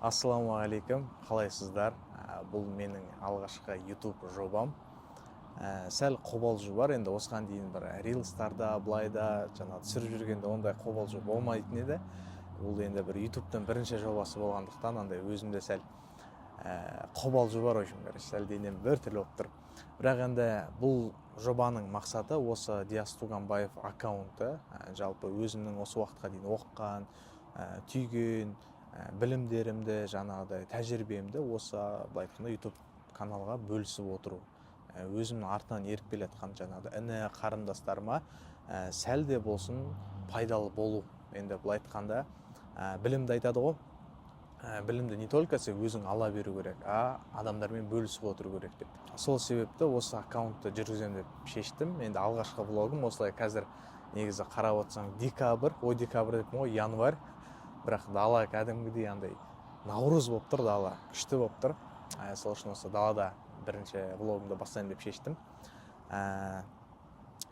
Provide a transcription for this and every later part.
Ассалаумағалейкум, қалайсыздар? Бұл менің алғашқы YouTube жобам. Сәл қобалжу бар, енді осыған дейін бір рилстарда, былайда түсіріп жүргенде ондай қобалжу болмайтын еді. Бұл енді бір YouTube'тың бірінші жобасы болғандықтан андай өзімде сәл қобалжу бар, сәл денем бір түрлі болып тұр. Бірақ енді бұл жобаның мақсаты осы Диас Туганбаев аккаунты, жалпы өзімнің осы уақытқа дейін оқыған, түйген білімдерімді, жаңағыдай тәжірибемді осы былай айтқанда YouTube каналға бөлісіп отыру. Өзімнің артынан еріп келе жатқан жаңағыдай іні қарындастарыма сәл де болсын пайдалы болу. Енді былай айтқанда білімді айтады ғой. Білімді не только сен өзің ала беру керек, адамдармен бөлісіп отыру керек деп. Сол себепті осы аккаунтты жүргіземін деп шештім. Енді алғашқы влогым осылай қазір негізі қарап отырсаң декабрь деп ғой, январь. Бірақ дала кәдімгідей андай наурыз болып тұр, дала күшті болып тұр. Сол үшін осы далада бірінші влогымды бастайын деп шештім.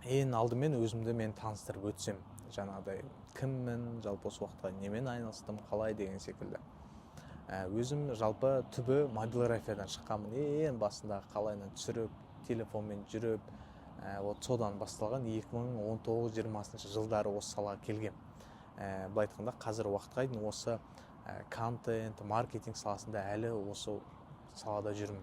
Ең алдымен өзімді мен таныстырып өтсем, жаңағыдай кіммін, жалпы осы уақытқа немен айналыстым, қалай деген секілді. Өзім жалпы түбі мобилографиядан шыққанмын. Ең басында қалайынан түсіріп, телефонмен жүріп, содан басталған 2019-20 жылдары осы салаға келгем. Былай айтқанда қазір уақытқа дейін осы контент, маркетинг саласында әлі осы салада жүрмін.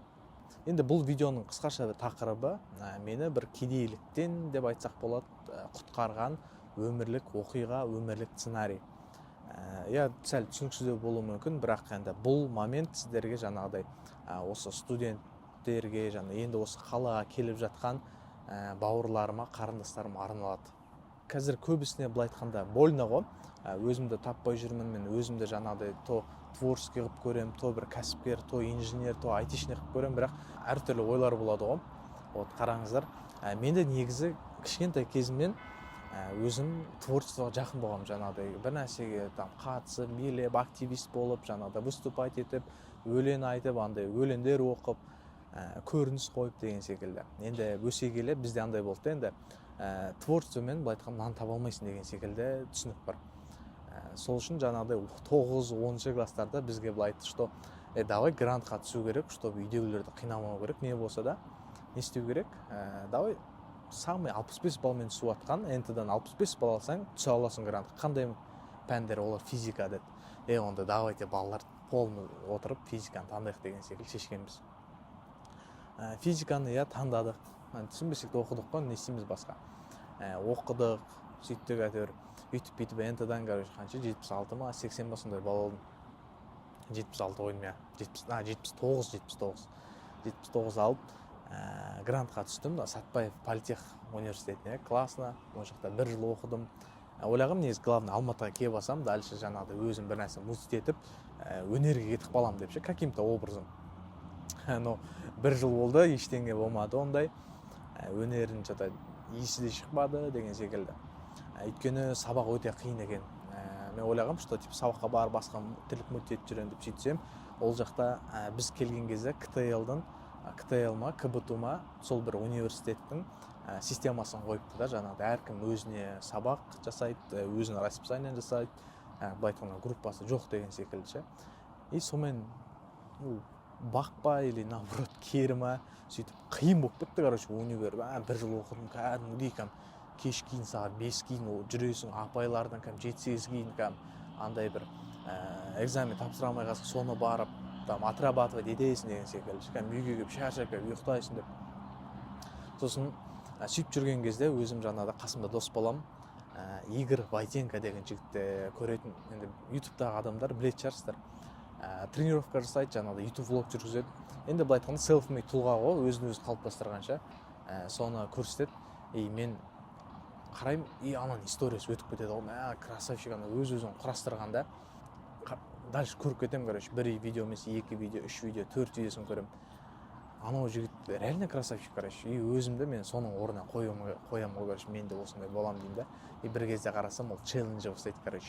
Енді бұл видеоның қысқаша тақырыбы мені бір кедейліктен деп айтсақ болады құтқарған өмірлік оқиға, өмірлік сценарий. Сәл түсініксіздеу болуы мүмкін, бірақ енді бұл момент сіздерге жаңағыдай осы студенттерге, енді осы қалаға келіп жатқан бауырларыма, қарындастарыма арналады. Қазір көбісіне былай айтқанда больно ғой. Өзімді таппай жүрмін, мен өзімді жаңағыдай то творческий қылып көрем, то бір кәсіпкер, то инженер, то айтишник қылып көрем, бірақ әртүрлі ойлар болады ғой. Қараңыздар, менде негізі кішкентай кезімнен өзім творчествоға жақын болғам, жаңағыдай бір нәрсеге қатысып, билеп, активист болып, жаңағыдай выступать етіп, өлең айтып, андай өлеңдер оқып, көрініс қойып деген секілді. Енді өсе келе бізде андай болды, енді творчествомен былай айтқанда нан таба алмайсың деген секілді түсінік бар. Сол үшін жаңағыдай 9-10 класстарда бізге былай айтты, что давай грантқа түсу керек, чтобы үйдегілерді қинамау керек, не болса да не істеу керек, давай самый 65 балмен түсіп атқан, НТ-дан 65 бал алсаң түсе аласың грантқа. Қандай пәндер, олар физика деді. Онда давайте балалар полный отырып физиканы таңдайық деген секілді шешкенбіз. Физиканы таңдадық, түсінбесек те оқыдық қой, не істейміз басқа. Оқыдық, сөйттік әйтеуір, үйтіп НТ-дан қанша 76 ма 80 ба сондай бал алдым. 76 ойым, 79 алып грантқа түстім, Сатпаев политех университетіне, классына. Ол жақта бір жыл оқыдым. Ойлағым, негізі главный Алматыға келіп алсам, дальше жаңағыдай өзім бір нәрсе музык етіп, өнерге кетіп қалам деп каким-то образом. Но бір жыл болды, ештеңе болмады ондай. Өнерін есі де шықпады деген секілді. Өйткені сабақ өте қиын екен. Мен ойлағам, что сабаққа барып басқа тірлік мөлтет жүрем деп сөйтсем, ол жақта біз келген кезде КТЛ ма, КБТУ ма, сол бір университеттің системасын қойыпты да, жаңағыдай әркім өзіне сабақ жасайды, өзіне расписание жасайды, былай айтқанда группасы жоқ деген секілді. И сомен бақпа или наоборот керіма, сөйтіп қиын болып кетті, универ. Бір жыл оқыдым, кәдімгідей кеш кейін сағат 5 кейін жүресің, апайлардан 7-8 кейін андай бір экзамен тапсыра алмай қалсаң, соны барып отрабатывать етесің деген секілді. Үйге келіп шаршап ұйықтайсың деп. Сосын сөйтіп жүрген кезде өзім жаңағыда қасымда дос балам Игорь Войтенко деген жігітті көретін. Енді ютубтағы адамдар білетін шығарсыздар. Тренировка жасайды, жаңағыда ютуб влог жүргізеді. Енді былай айтқанда селф-мейд тұлға ғой, өзін-өзі қалыптастырғанша соны көрсетеді. Мен қараймын, анан историясы өтіп кетеді ғой, красавчик, өз-өзін құрастырғанда дальше көріп кетем, бір видео емес, 2 видео, 3 видео, 4 видеосын көрем. Анау жігіт реально красавчик, и өзімді мен соның орнына қоям ғой, мен де осындай болам деймін да. И бір кезде қарасам, ол челленджі бастайды,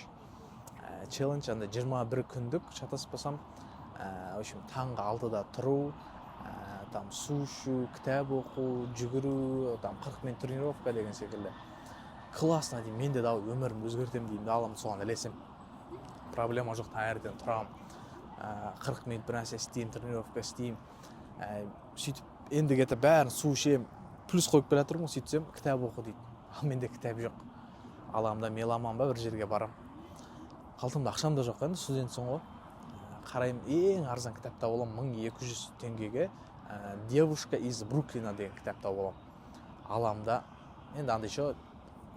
челлендж 21 күндік, шатаспасам, таңғы 6-да тұру, су ішу, кітап оқу, жүгіру, 40 минут тренировка деген секілді. Классно деймін, мен де өмірімді өзгертем деймін, аламын соған ілесем. Проблема жоқ, таңертең тұрамын. 40 минут бір нәрсе істеймін, тренировка істеймін, сөйтіп ендігі бәрін су ішемін, плюс қойып келе жатырмын, сөйтсем кітап оқы дейді. Ал менде кітап жоқ. Аламда меломан ба бір жерге барам. Қалтамда ақшам да жоқ, енді студентсің ғой. Қараймын, ең арзан кітап тауып аламын 1200 теңгеге «Девушка из Бруклина» деген кітап тауып аламын. Аламда енді андай еще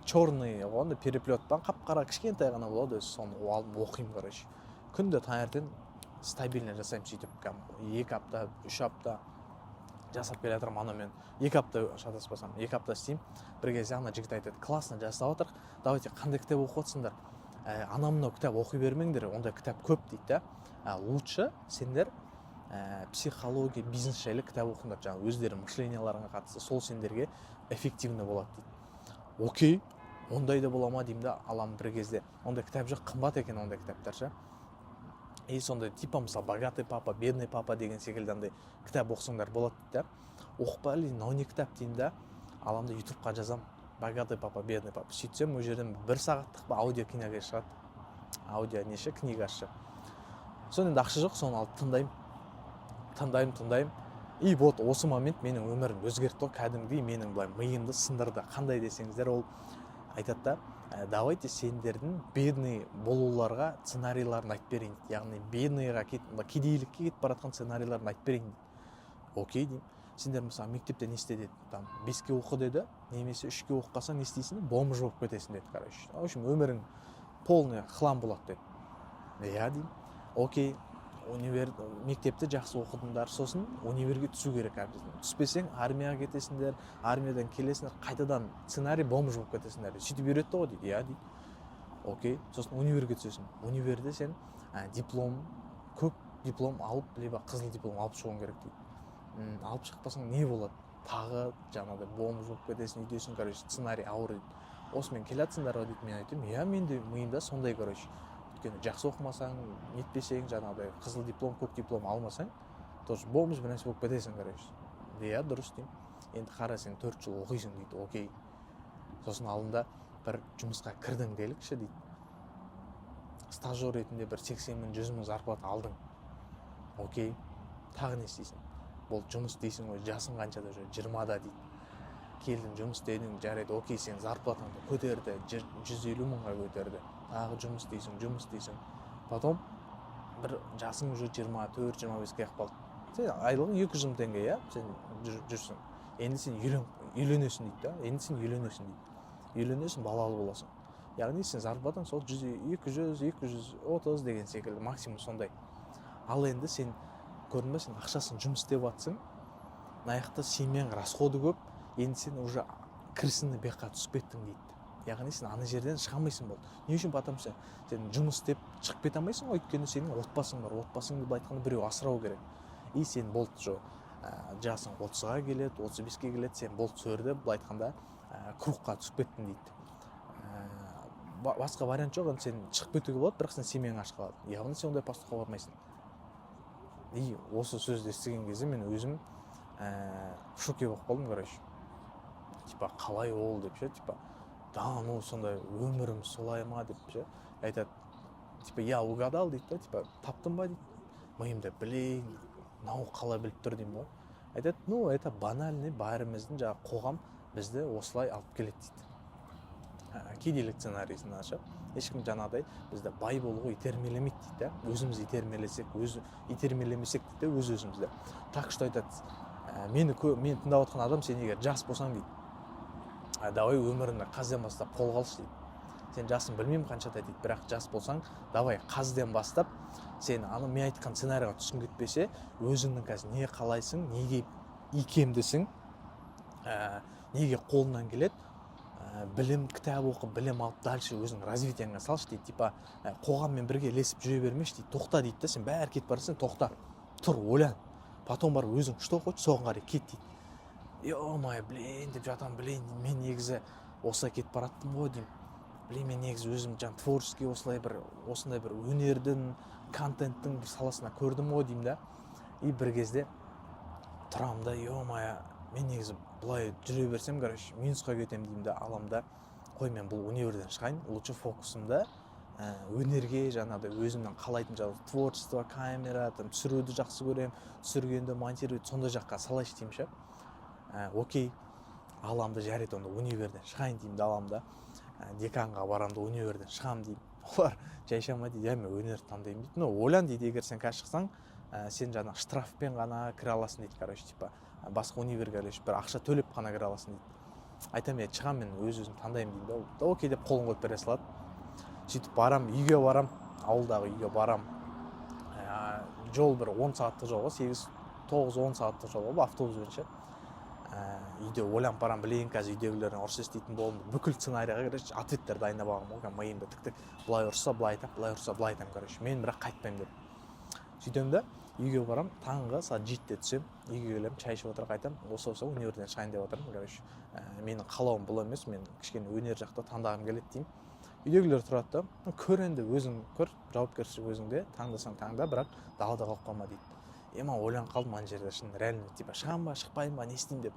черный оғанда переплеттан қап-қара кішкентай ғана болады, өзі соны алып оқимын, короче. Күнде таңертең стабильно жасаймын, сөйтіп 2 апта, 3 апта жасап келе жатырмын. Ана мен 2 апта шатаспасам, 2 апта істеймін. Bir кезде ана жігіт айтады, классно жасап жатыр, давайте қандай кітап оқып отырсыңдар? Ана мынау кітап оқи бермеңдер, ондай кітап көп дейді да. Лучше сендер психология, бизнес жайлы кітап оқыңдар, жаңағы өздерінің мышленияларына қатысты, сол сендерге эффективно болады дейді. Окей, ондай да бола ма деймін да, аламын бір кезде. Ондай кітап жоқ, қымбат екен ондай кітаптар ше. И сондай типа мысалы «Богатый папа», «Бедный папа» деген секілді андай кітап оқысаңдар болады дейді да. Оқпа или мынау не кітап деймін да, аламда ютубқа жазам «Богатый папа», «Бедный папа». Сөйтсем ол жерден 1 сағаттық ба аудио книга шығады. Аудио неше книгасы. Соны енді ақша жоқ, соны алып тыңдаймын. И вот осы момент менің өмірім өзгертті, кәдімгідей менің былай миымды сындырды. Қандай десеңіздер, ол айтады да, давайте сендердің бедный болуларға сценарийларын айтып берейін. Яғни бедныйға кедейлікке кетіп баратқан сценарийларын айтып берейін. Окей деймін. Сендер мысалы мектепте не істе деді, там 5-ке оқы деді, немесе 3-ке оқып қалсаң не істейсің? Бомж болып кетесің деді, короче. В общем, өмірің полный хлам болады деді. Я деймін. Окей. Мектепте жақсы оқыдыңдар, сосын универге түсу керек әбден. Түспесең армияға кетесіңдер, армиядан келесіңдер, қайтадан сценарий бомж болып кетесіңдер. Сөйтіп үйретті ғой дейді. Я дейді. Окей, сосын универге түсесің. Универде сен көп диплом алып, либо қызыл диплом алып шығуың керек дейді. Алып шықпасаң не болады? Тағы жаңағыдай бомж болып кетесің, үйдесің, короче, сценарий ауыр дейді. Осымен келатсыңдар ғой дейді. Мен айтамын, я менде миымда сондай, короче. Өйткені жақсы оқымасаң, нетпесең, жаңағыдай қызыл диплом, көк диплом алмасаң, тоже бомж бір нәрсе болып кетесің, короче. Я дұрыс деймін. Енді қара, сен 4 жыл оқисың дейді. Окей. Сосын алдында бір жұмысқа кірдің делікші дейді. Стажер ретінде бір 80.000-100 мың зарплата алдың. Окей. Тағы не істейсің? Бұл жұмыс дейсің ғой, жасың қаншада уже 20-да дейді. Келдің, жұмыс дедің, жарайды. Окей, сен зарплатаңды көтерді, 150 мыңға көтерді. Тағы жұмыс дейсің. Потом бір жасың уже 24-25-ке қалды. Сен айлығың 200 мың теңге, я? Сен жүрсің. Енді сен үйленесің дейді да. Үйленесің, балалы боласың. Яғни сен зарплатаң сол 200-230 деген секілді, максимум сондай. Ал енді сен көрдің бе, сен ақшасын жұмыс істеп жатсың. Наяқта семьяң расходы көп. Енді сен уже кірісіңді беққа түсіп кеттің дейді. Яғни сен ана жерден шыға алмайсың болды. Не үшін? Потому сен жұмыс істеп шығып кете алмайсың ғой, өйткені сенің отбасың бар. Отбасыңды былай айтқанда біреу асырау керек. И сен болды жасың 30-ға келеді, 35-ке келеді, сен болды сөрді былай айтқанда кругқа түсіп кеттің дейді. Басқа вариант жоқ, сен шығып кетуге болады, бірақ сен семьяң аш қалады. Яғни сен ондай поступқа бармайсың. И осы сөзді естіген кезде мен өзім шоке болып қалдым, короче. Типа қалай ол деп ше, типа да, ну сондай өмірім солай ма деп ше. Айтады, типа я угадал дейді да, типа таптым ба дейді. Миымда блин, мынау қалай біліп тұр деймін ғой. Айтады, ну это банальный, бәріміздің жаңағы қоғам бізді осылай алып келеді дейді. Кедейлік сценарийсін ше. Ешкім жаңағыдай бізді бай болуға итермелемейді дейді да. Өзіміз итермелемесек дейді, өз-өзімізді. Так что айтады, мені тыңдап отқан адам, сен егер жас болсаң дейді, давай өміріңді қазден бастап қолға алшы дейді. Сен жасың білмеймін қаншада дейді, бірақ жас болсаң, давай қазден бастап, сен мен айтқан сценарийға түскің кетпесе, өзіңнің қазір не қалайсың, неге икемдісің, неге қолынан келеді, білім, кітап оқып, білім алып, дальше өзің развитияңа салшы дейді. Типа қоғаммен бірге ілесіп жүре бермеш дейді. Тоқта дейді да, сен бәрі кетіп барсың, тоқта. Тұр, ойлан. Потом бар өзің что хочешь, соған қарай кет дейді. Ё-май, блин деп жатам, блин, мен негізі осылай кетіп бараттым ғой деймін. Блин, мен негізі өзім творческий осындай бір өнердің, контенттің бір саласына көрдім ғой деймін да. И бір кезде тұрамын да, ё-май, мен негізі бұлай жүре берсем, короче, минусқа кетем деймін да, аламда. Қой, мен бұл универден шығайын, лучше фокусымды өнерге жаңағыдай өзімнің қалайтын творчество, камера, түсіруді жақсы көремін, түсіргенді монтировать сондай жаққа салайыншы деймін ше. Окей, аламды жарайды, онда универден шығайын деймін да аламын да. Деканға барамын да универден шығамын деймін. Олар жайшама дейді, мен өнерді таңдаймын дейді. Ойлан дейді, егер сен қазір шықсаң, сен жаңағы штрафпен ғана кіре аласың дейді, короче, типа басқа универге бір ақша төлеп қана кіре аласың дейді. Айтамын, шығамын, мен өзім таңдаймын деймін да. Окей деп қолын қойып бере салады. Сөйтіп барам, үйге барам, ауылдағы үйге барам. Жол бір 10 сағаттық жол, 9-10 сағаттық жол, автобуспен ше. Үйде ойланып барам, білейін, қазір үйдегілердің ұрыс еститін болдым. Бүкіл сценарийға короче ответтер дайындап алғам. Оған миымда тік-тік былай ұрса, былай айтам, былай ұрса, былай айтам, короче. Мен бірақ қайтпаймын деп. Сөйтем да үйге барам, таңғы сағат 7-те түсем, үйге келем, чай ішіп отырып қайтам. Осы универден шығайын деп отырмын, короче. Менің қалауым бұл емес, мен кішкене өнер жақта таңдағым келеді деймін. Үйдегілер тұрады да, көр енді өзің көр, жауапкершілік өзіңде, таңдасаң таңда, бірақ далада қалып қалма дейді. Мен ойланып қалдым ана жерде, шын реально типа шығам ба, шықпайым ба, не істеймін деп.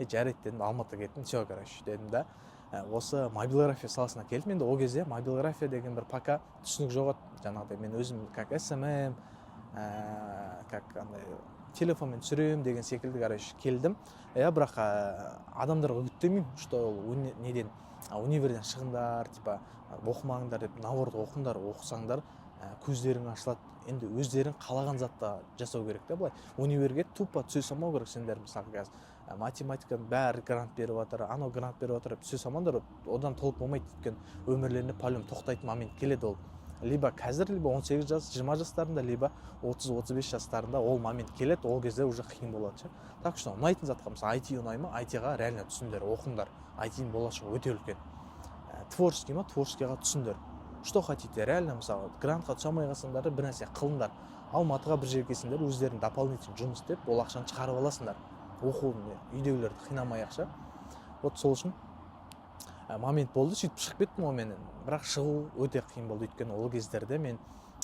Жарайды дедім, Алматыға кеттім, все, короче, дедім да. Осы мобилография саласына келдім. Енді ол кезде мобилография деген бір пока түсінік жоқ еді. Жаңағыдай мен өзім как SMM, как андай телефонмен түсіремін деген секілді, короче, келдім. Бірақ адамдарға үгіттемеймін, что неден универден шығыңдар, типа оқымаңдар деп, наоборот оқыңдар, оқысаңдар көздерің ашылады. Енді өздерің қалаған затта жасау керек та, былай универге тупо түсе салмау керек. Сендер мысалы қазір математиканың бәрі грант беріп жатыр, анау грант беріп жатыр, түсе салмаңдар, одан толық болмайды. Өйткені өмірлеріне по-любому тоқтайтын момент келеді. Ол либо қазір, либо 18 жас, 20 жастарында, либо 30-35 жастарында ол момент келеді. Ол кезде уже қиын болады ше. Так что ұнайтын затқа, мысалы IT ұнай ма, IT-ға реально түсіңдер, оқыңдар. IT-ның болашағы өте үлкен. Творческий ма, творческийға түсіңдер. Что хотите, реально мысалы грантқа түсе алмай қалсаңдар, бір нәрсе қылыңдар. Алматыға бір жерге келсеңдер, өздерің дополнительный жұмыс істеп, ол ақшаны шығарып аласыңдар. Оқуын, үйдегілерді қинамай ақша. Вот сол үшін момент болды, сөйтіп шығып кеттім ол менен. Бірақ шығу өте қиын болды, өйткені ол кездерде мен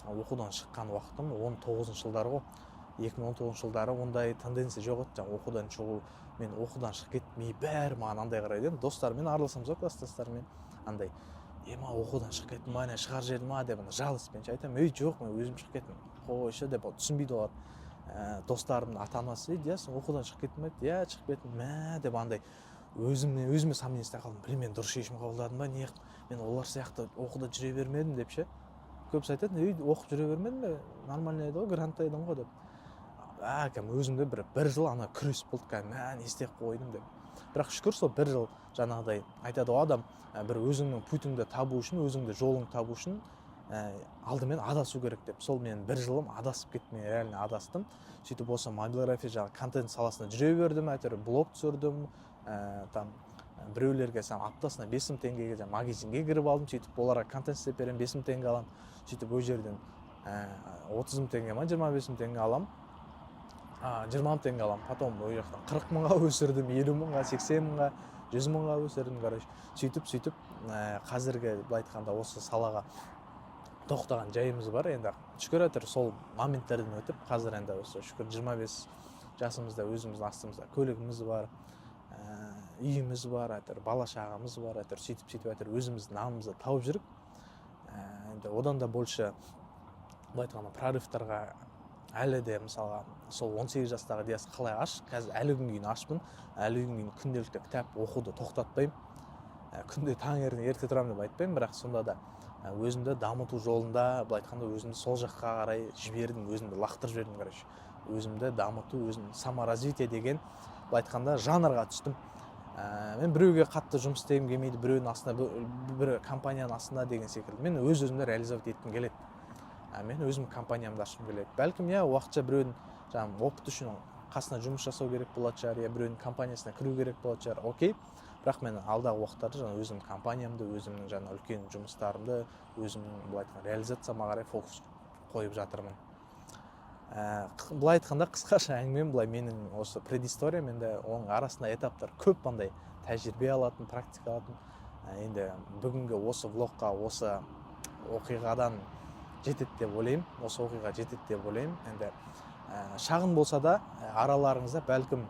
оқудан шыққан уақытым 19 жылдары ғой. 2019 жылдары ондай тенденция жоқ еді, жаңағы оқудан шығу. Мен оқудан шығып кеттім, бәрі маған андай қарайды. Достарыммен араласамыз ғой, класстастарыммен. Андай, оқудан шығып кеттім, міне шығар жерім ма деп жалыспен айтамын. Жоқ, мен өзім шығып кеттім. Қойшы деп түсінбейді олар. Достарымның ата-анасы дейді, сен оқудан шығып кеттің бе? Шығып кеттім. Деп андай өзіме сомнение қалдым. Блин, мен дұрыс шешім қабылдадым ба? Не, мен олар сияқты оқуда жүре бермедім деп ше. Көбісі айтады, оқып жүре бермедім бе? Нормально еді ғой, грантта едім ғой деп. Өзімде бір жыл ана күрес болды, не істеп қойдым деп. Бірақ шүкір сол бір жыл жаңағыдай айтады ғой адам, бір өзіңнің путіңді табу үшін, өзіңді жолыңды табу үшін алдымен адасу керек деп. Сол мен бір жылым адасып кеттім, мен реально адастым. Сөйтіп осы мобилография жаңағы контент саласына жүре бердім, блог түсірдім, біреулерге аптасына 5000 теңгеге магазинге кіріп алдым, сөйтіп оларға контент істеп беремін, 5000 теңге аламын. Сөйтіп ол жерден 30 теңге ма, 25 теңге аламын. 20 теңге аламын. Потом ол жақтан 40 мыңға өсірдім, 50 мыңға, 80 мыңға, 100 мыңға өсірдім, короче. Сөйтіп қазіргі былай айтқанда осы салаға тоқтаған жайымыз бар. Енді шүкір әйтеуір сол моменттерден өтіп, қазір енді осы шүкір 25 жасымызда өзіміздің астымызда көлігіміз бар, үйіміз бар, әйтеуір бала шағамыз бар, әйтеуір сөйтіп әйтеуір өзіміздің нанымызды тауып жүріп, енді одан да больше былай айтқанда прорывтарға әлі де мысалға сол 18 жастағы диас қалай аш, қазір әлі күнге дейін ашпын, әлі күнге дейін күнделікті кітап оқуды тоқтатпаймын. Күнде таңертең ерте тұрамын деп айтпаймын, бірақ сонда да өзімді дамыту жолында, былай айтқанда өзімді сол жаққа қарай жібердім, өзімді лақтырып жібердім, короче. Өзімді дамыту, өзім саморазвитие деген былай айтқанда жанрға түстім. Мен біреуге қатты жұмыс істегім келмейді, біреудің астында, бір компанияның астында деген секілді. Мен өз-өзімді реализовать еткім келеді. Мен өзім компаниямды ашқым келеді. Бәлкім уақытша біреудің опыт үшін қасына жұмыс жасау керек болады шығар, біреудің компаниясына кіру керек болады шығар. Окей. Бірақ мен алдағы уақыттарда өзім компаниямды, өзімнің үлкен жұмыстарымды, өзімнің былай айтқанда реализацияма қарай фокус қойып жатырмын. Былай айтқанда қысқаша әңгімем былай менің осы предыстория, менде оның арасында этаптар көп, андай тәжірибе алатын, практика алатын. Енді бүгінгі осы влогқа, осы оқиғадан жетеді деп ойлаймын, осы оқиға жетеді деп ойлаймын. Енді шағын болса да араларыңызда бәлкім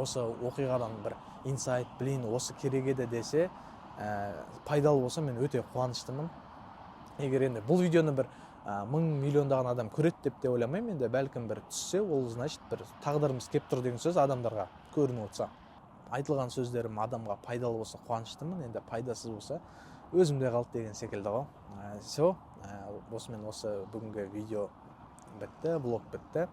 осы оқиғадан бір инсайт, блин, осы керек еді десе, пайдалы болса мен өте қуаныштымын. Егер енді бұл видеоны бір 1000 миллиондаған адам көреді деп те ойламаймын, енді бәлкім бір түссе, ол значит бір тағдырымыз кеп тұр деген сөз адамдарға көрініп отырса. Айтылған сөздерім адамға пайдалы болса қуаныштымын, енді пайдасыз болса өзімде қалды деген секілді ғой. Все, осымен осы бүгінгі видео бітті, блог бітті.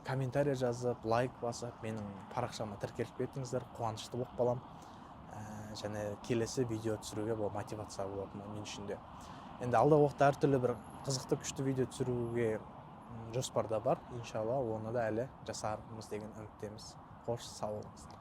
Комментарий жазып, лайк басып, менің парақшама тіркеліп кетіңіздер, қуанышты болып қалам. Және келесі видео түсіруге бұл мотивация болады мен үшін де. Енді алдағы уақытта әртүрлі бір қызықты күшті видео түсіруге жоспарда бар. Иншалла, оны да әлі жасармыз деген үміттеміз. Қош, сау болыңыздар.